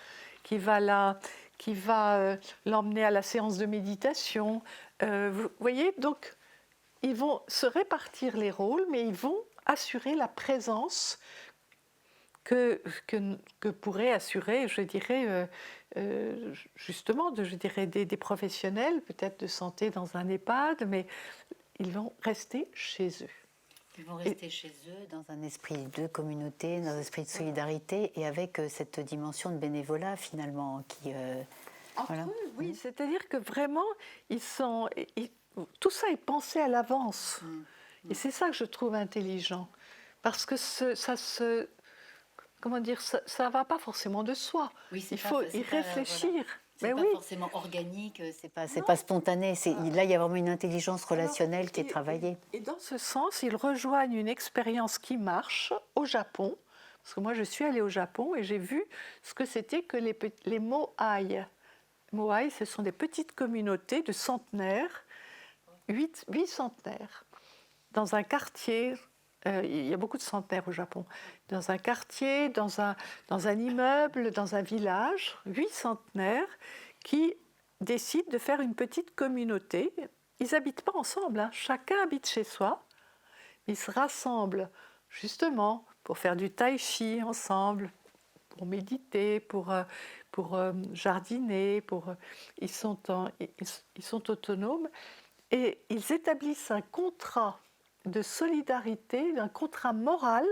qui va l'emmener à la séance de méditation. Vous voyez, donc, ils vont se répartir les rôles, mais ils vont assurer la présence que pourraient assurer, je dirais, justement, je dirais des professionnels, peut-être de santé dans un EHPAD, mais ils vont rester chez eux. Ils vont rester chez eux dans un esprit de communauté, dans un esprit de solidarité et avec cette dimension de bénévolat finalement qui... Voilà. Oui, c'est-à-dire que vraiment, tout ça est pensé à l'avance. Et c'est ça que je trouve intelligent. Parce que comment dire, ça va pas forcément de soi. Oui, il faut y réfléchir. Voilà. C'est mais pas oui. forcément organique, c'est pas spontané. Là, il y a vraiment une intelligence relationnelle qui est travaillée. Et dans ce sens, ils rejoignent une expérience qui marche au Japon. Parce que moi, je suis allée au Japon et j'ai vu ce que c'était que les moai. Moai, ce sont des petites communautés de centenaires, 8 centenaires, dans un quartier. Il y a beaucoup de centenaires au Japon. Dans un quartier, dans un immeuble, dans un village, 8 centenaires qui décident de faire une petite communauté. Ils n'habitent pas ensemble, hein. Chacun habite chez soi. Ils se rassemblent justement pour faire du tai chi ensemble, pour méditer, pour jardiner. Ils sont autonomes et ils établissent un contrat de solidarité, un contrat moral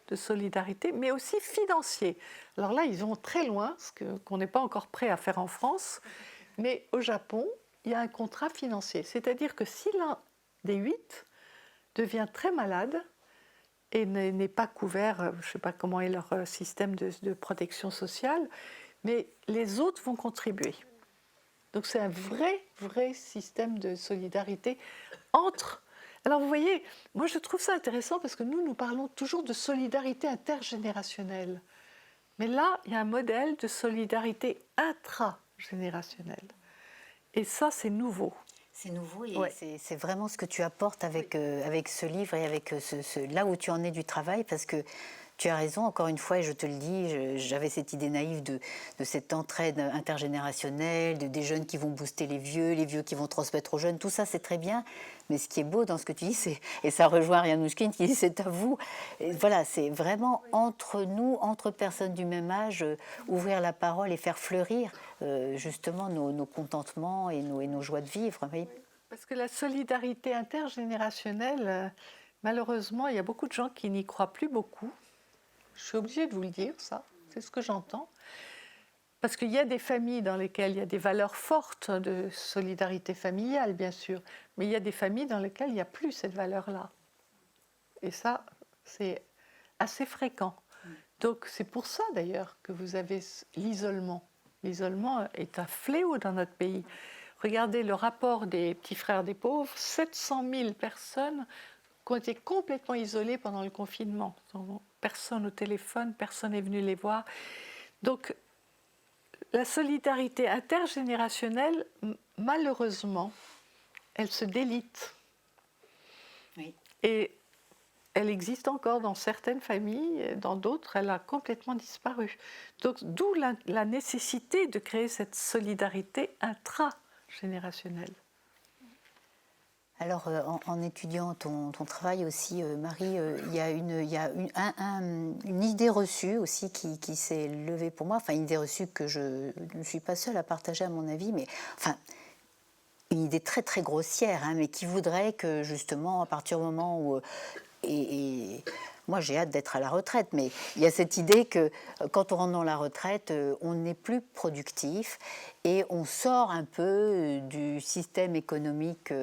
de solidarité, mais aussi financier. Alors là, ils vont très loin, ce qu'on n'est pas encore prêt à faire en France, mais au Japon, il y a un contrat financier. C'est-à-dire que si l'un des 8 devient très malade et n'est pas couvert, je ne sais pas comment est leur système de protection sociale, mais les autres vont contribuer. Donc c'est un vrai système de solidarité entre... Alors vous voyez, moi je trouve ça intéressant parce que nous parlons toujours de solidarité intergénérationnelle. Mais là, il y a un modèle de solidarité intragénérationnelle. Et ça, c'est nouveau. C'est nouveau et c'est vraiment ce que tu apportes avec ce livre et avec là où tu en es du travail, parce que tu as raison, encore une fois, et je te le dis, j'avais cette idée naïve de cette entraide intergénérationnelle, des jeunes qui vont booster les vieux qui vont transmettre aux jeunes, tout ça c'est très bien, mais ce qui est beau dans ce que tu dis, et ça rejoint Ariane qui dit c'est à vous, et voilà, c'est vraiment entre nous, entre personnes du même âge, ouvrir la parole et faire fleurir justement nos contentements et nos joies de vivre. Oui. Parce que la solidarité intergénérationnelle, malheureusement, il y a beaucoup de gens qui n'y croient plus beaucoup. Je suis obligée de vous le dire, ça, c'est ce que j'entends. Parce qu'il y a des familles dans lesquelles il y a des valeurs fortes de solidarité familiale, bien sûr, mais il y a des familles dans lesquelles il n'y a plus cette valeur-là. Et ça, c'est assez fréquent. Donc c'est pour ça, d'ailleurs, que vous avez l'isolement. L'isolement est un fléau dans notre pays. Regardez le rapport des petits frères des pauvres, 700 000 personnes qui ont été complètement isolées pendant le confinement. Personne au téléphone, personne n'est venu les voir. Donc, la solidarité intergénérationnelle, malheureusement, elle se délite. Oui. Et elle existe encore dans certaines familles, dans d'autres, elle a complètement disparu. Donc, d'où la nécessité de créer cette solidarité intragénérationnelle. Alors, en étudiant ton travail aussi, Marie, il y a une idée reçue aussi qui s'est levée pour moi, enfin une idée reçue que je ne suis pas seule à partager à mon avis, mais enfin une idée très très grossière, hein, mais qui voudrait que justement à partir du moment où et moi j'ai hâte d'être à la retraite, mais il y a cette idée que quand on rentre dans la retraite, on n'est plus productif et on sort un peu du système économique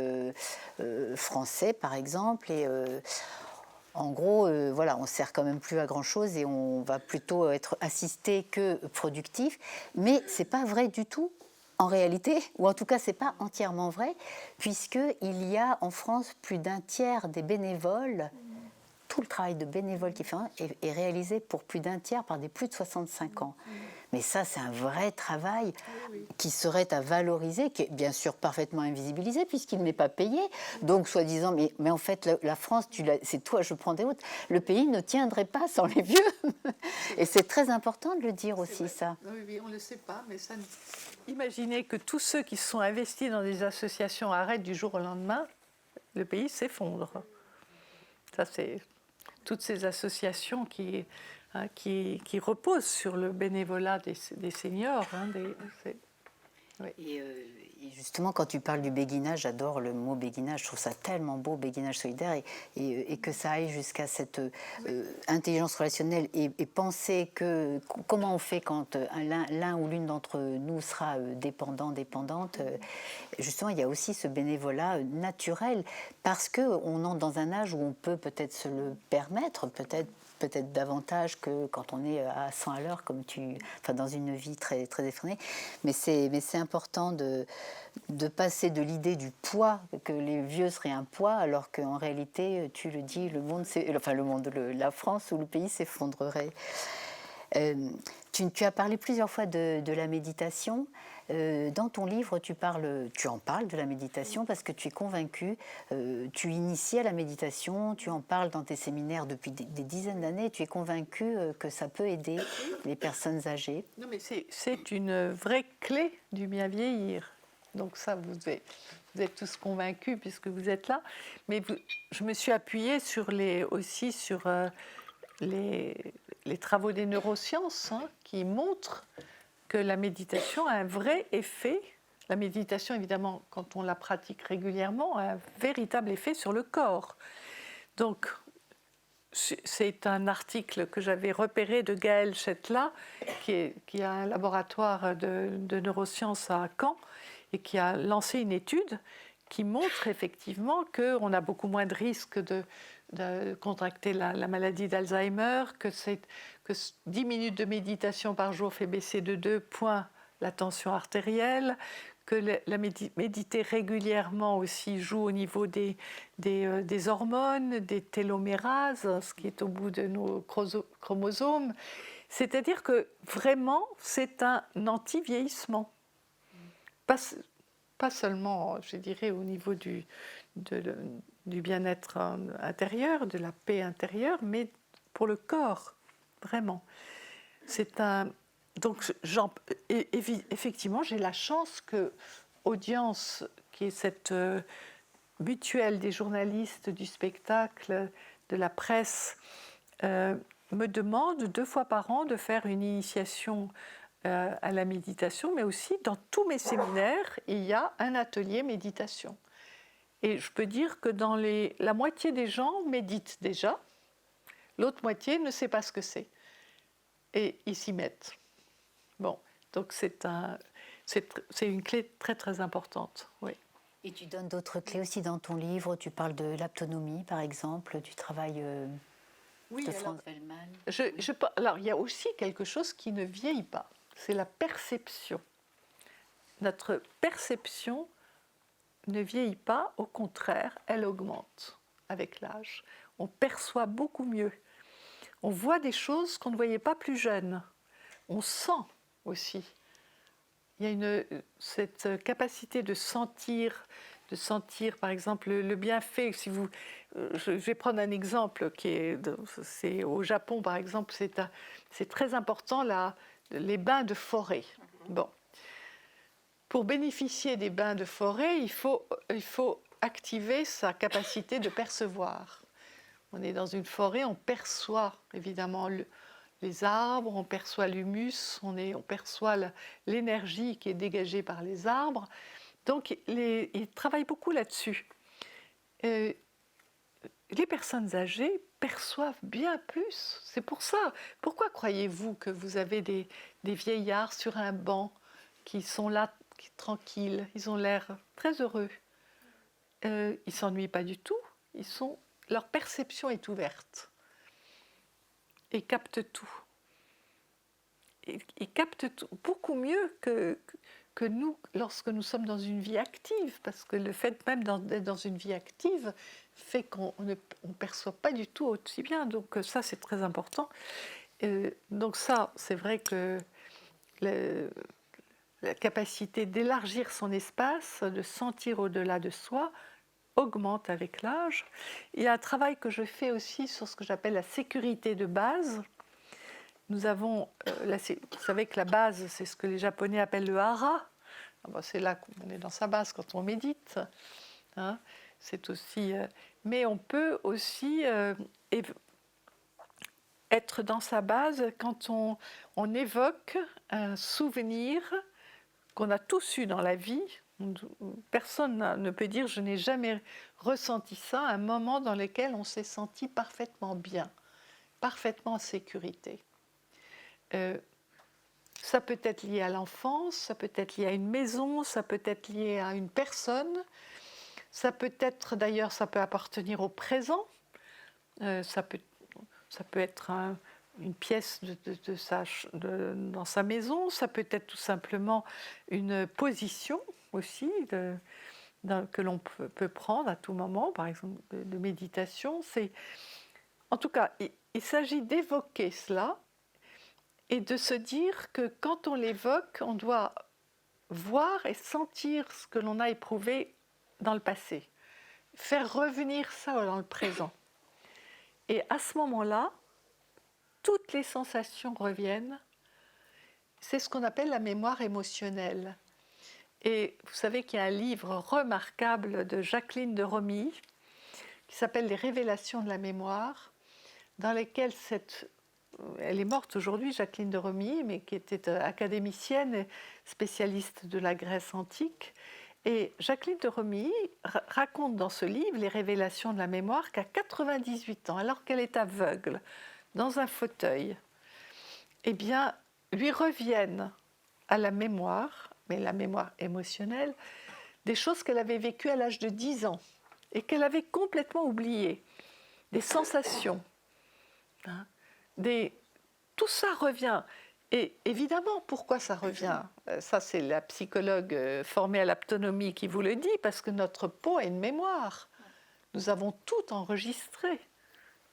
français par exemple et en gros, voilà, on ne sert quand même plus à grand chose et on va plutôt être assisté que productif, mais c'est pas vrai du tout. En réalité, ou en tout cas, c'est pas entièrement vrai, puisqu'il y a en France plus d'un tiers des bénévoles, tout le travail de bénévole qui est réalisé pour plus d'un tiers par des plus de 65 ans. Mais ça, c'est un vrai travail qui serait à valoriser, qui est bien sûr parfaitement invisibilisé puisqu'il n'est pas payé. Donc, soi-disant, mais en fait, la France, c'est toi, je prends des routes. Le pays ne tiendrait pas sans les vieux. Et c'est très important de le dire aussi, ça. Oui, on ne le sait pas, mais ça. Imaginez que tous ceux qui se sont investis dans des associations arrêtent du jour au lendemain, le pays s'effondre. Ça, c'est toutes ces associations qui reposent sur le bénévolat des seniors. Et justement, quand tu parles du béguinage, j'adore le mot béguinage, je trouve ça tellement beau, béguinage solidaire, et que ça aille jusqu'à cette intelligence relationnelle et penser que comment on fait quand l'un ou l'une d'entre nous sera dépendante. Justement, il y a aussi ce bénévolat naturel, parce qu'on entre dans un âge où on peut peut-être se le permettre, peut-être davantage que quand on est à 100 à l'heure, enfin dans une vie très, très effrénée. Mais c'est important de passer de l'idée du poids, que les vieux seraient un poids, alors qu'en réalité, tu le dis, la France ou le pays s'effondrerait. Tu as parlé plusieurs fois de la méditation. Dans ton livre, tu en parles de la méditation parce que tu es convaincu, tu inities à la méditation, tu en parles dans tes séminaires depuis des dizaines d'années, tu es convaincu que ça peut aider les personnes âgées. Non, mais c'est une vraie clé du bien vieillir. Donc ça, vous êtes tous convaincus puisque vous êtes là. Mais je me suis appuyée aussi sur les travaux des neurosciences qui montrent que la méditation a un vrai effet. La méditation, évidemment, quand on la pratique régulièrement, a un véritable effet sur le corps. Donc, c'est un article que j'avais repéré de Gaël Chetla, qui a un laboratoire de neurosciences à Caen, et qui a lancé une étude qui montre effectivement qu'on a beaucoup moins de risques de contracter la maladie d'Alzheimer, que 10 minutes de méditation par jour fait baisser de 2 points la tension artérielle, que méditer régulièrement aussi joue au niveau des hormones, des télomérases, ce qui est au bout de nos chromosomes. C'est-à-dire que vraiment, c'est un anti-vieillissement. Pas seulement, je dirais, au niveau du bien-être intérieur, de la paix intérieure, mais pour le corps, vraiment. Donc, effectivement, j'ai la chance que Audience, qui est cette mutuelle des journalistes, du spectacle, de la presse, me demande 2 fois par an de faire une initiation à la méditation, mais aussi dans tous mes séminaires, il y a un atelier méditation. Et je peux dire que la moitié des gens méditent déjà, l'autre moitié ne sait pas ce que c'est. Et ils s'y mettent. Bon, donc c'est une clé très très importante, oui. Et tu donnes d'autres clés aussi dans ton livre, tu parles de l'autonomie par exemple, du travail de Franz Wellman. Alors il y a aussi quelque chose qui ne vieillit pas, c'est la perception. Notre perception ne vieillit pas, au contraire, elle augmente avec l'âge. On perçoit beaucoup mieux. On voit des choses qu'on ne voyait pas plus jeune. On sent aussi. Il y a cette capacité de sentir par exemple le bienfait. Je vais prendre un exemple c'est au Japon par exemple, c'est très important les bains de forêt. Bon. Pour bénéficier des bains de forêt, il faut activer sa capacité de percevoir. On est dans une forêt, on perçoit évidemment les arbres, on perçoit l'humus, on perçoit l'énergie qui est dégagée par les arbres. Donc, ils travaillent beaucoup là-dessus. Les personnes âgées perçoivent bien plus. C'est pour ça. Pourquoi croyez-vous que vous avez des vieillards sur un banc qui sont là, tranquilles, ils ont l'air très heureux. Ils ne s'ennuient pas du tout. Leur perception est ouverte. Ils captent tout. Ils captent tout beaucoup mieux que nous, lorsque nous sommes dans une vie active, parce que le fait même d'être dans une vie active fait qu'on ne perçoit pas du tout aussi bien. Donc ça, c'est très important. Donc ça, c'est vrai que la capacité d'élargir son espace, de sentir au-delà de soi, augmente avec l'âge. Il y a un travail que je fais aussi sur ce que j'appelle la sécurité de base. Nous avons, vous savez que la base, c'est ce que les Japonais appellent le hara. C'est là qu'on est dans sa base quand on médite. Hein. C'est aussi, mais on peut aussi être dans sa base quand on évoque un souvenir qu'on a tous eu dans la vie. Personne ne peut dire « je n'ai jamais ressenti ça », un moment dans lequel on s'est senti parfaitement bien, parfaitement en sécurité. Ça peut être lié à l'enfance, ça peut être lié à une maison, ça peut être lié à une personne, ça peut être, d'ailleurs, ça peut appartenir au présent, ça peut être une pièce dans sa maison, ça peut être tout simplement une position aussi que l'on peut prendre à tout moment, par exemple de méditation. En tout cas, il s'agit d'évoquer cela et de se dire que quand on l'évoque, on doit voir et sentir ce que l'on a éprouvé dans le passé, faire revenir ça dans le présent. Et à ce moment-là, toutes les sensations reviennent. C'est ce qu'on appelle la mémoire émotionnelle. Et vous savez qu'il y a un livre remarquable de Jacqueline de Romilly qui s'appelle « Les révélations de la mémoire », dans lesquelles elle est morte aujourd'hui, Jacqueline de Romilly, mais qui était académicienne et spécialiste de la Grèce antique. Et Jacqueline de Romilly raconte dans ce livre, Les révélations de la mémoire, qu'à 98 ans, alors qu'elle est aveugle, dans un fauteuil, eh bien, lui reviennent à la mémoire, mais la mémoire émotionnelle, des choses qu'elle avait vécues à l'âge de 10 ans et qu'elle avait complètement oubliées, des sensations. Hein, tout ça revient. Et évidemment, pourquoi ça revient ? Ça, c'est la psychologue formée à l'aptonomie qui vous le dit, parce que notre peau a une mémoire. Nous avons tout enregistré.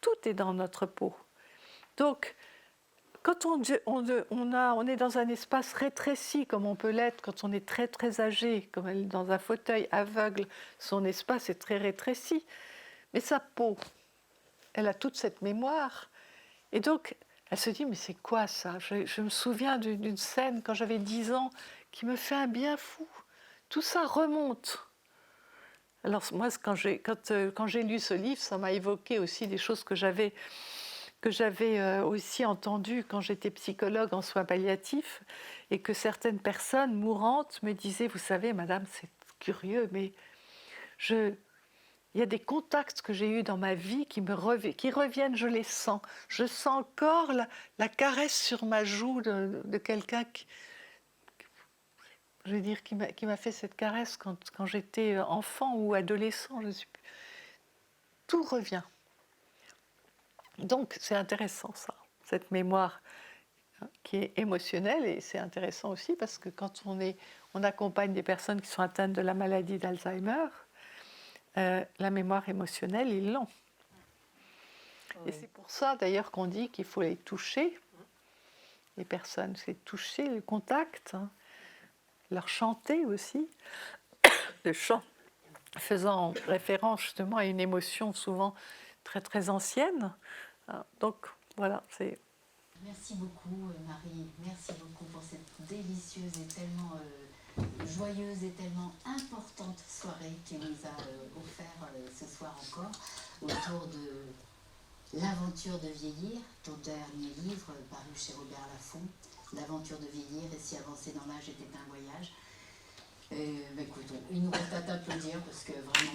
Tout est dans notre peau. Donc, quand on est dans un espace rétréci, comme on peut l'être quand on est très très âgé, comme elle est dans un fauteuil aveugle, son espace est très rétréci. Mais sa peau, elle a toute cette mémoire. Et donc, elle se dit, mais c'est quoi ça ? Je me souviens d'une scène quand j'avais 10 ans qui me fait un bien fou. Tout ça remonte. Alors moi, quand j'ai lu ce livre, ça m'a évoqué aussi des choses que j'avais aussi entendues quand j'étais psychologue en soins palliatifs et que certaines personnes mourantes me disaient, vous savez, madame, c'est curieux, mais il y a des contacts que j'ai eus dans ma vie qui reviennent, je les sens. Je sens encore la caresse sur ma joue de quelqu'un qui m'a fait cette caresse quand j'étais enfant ou adolescent. Tout revient. Donc c'est intéressant ça, cette mémoire qui est émotionnelle, et c'est intéressant aussi parce que quand on accompagne des personnes qui sont atteintes de la maladie d'Alzheimer, la mémoire émotionnelle, ils l'ont. Oui. Et c'est pour ça d'ailleurs qu'on dit qu'il faut les toucher, les personnes, c'est toucher, le contact, hein, leur chanter aussi, le chant faisant référence justement à une émotion souvent très très ancienne. Donc voilà, c'est... Merci beaucoup Marie, merci beaucoup pour cette délicieuse et tellement joyeuse et tellement importante soirée qu'il nous a offert ce soir encore, autour de L'aventure de vieillir, ton dernier livre paru chez Robert Laffont. L'aventure de vieillir et si avancer dans l'âge était un voyage. Écoute, il nous reste à t'applaudir parce que vraiment...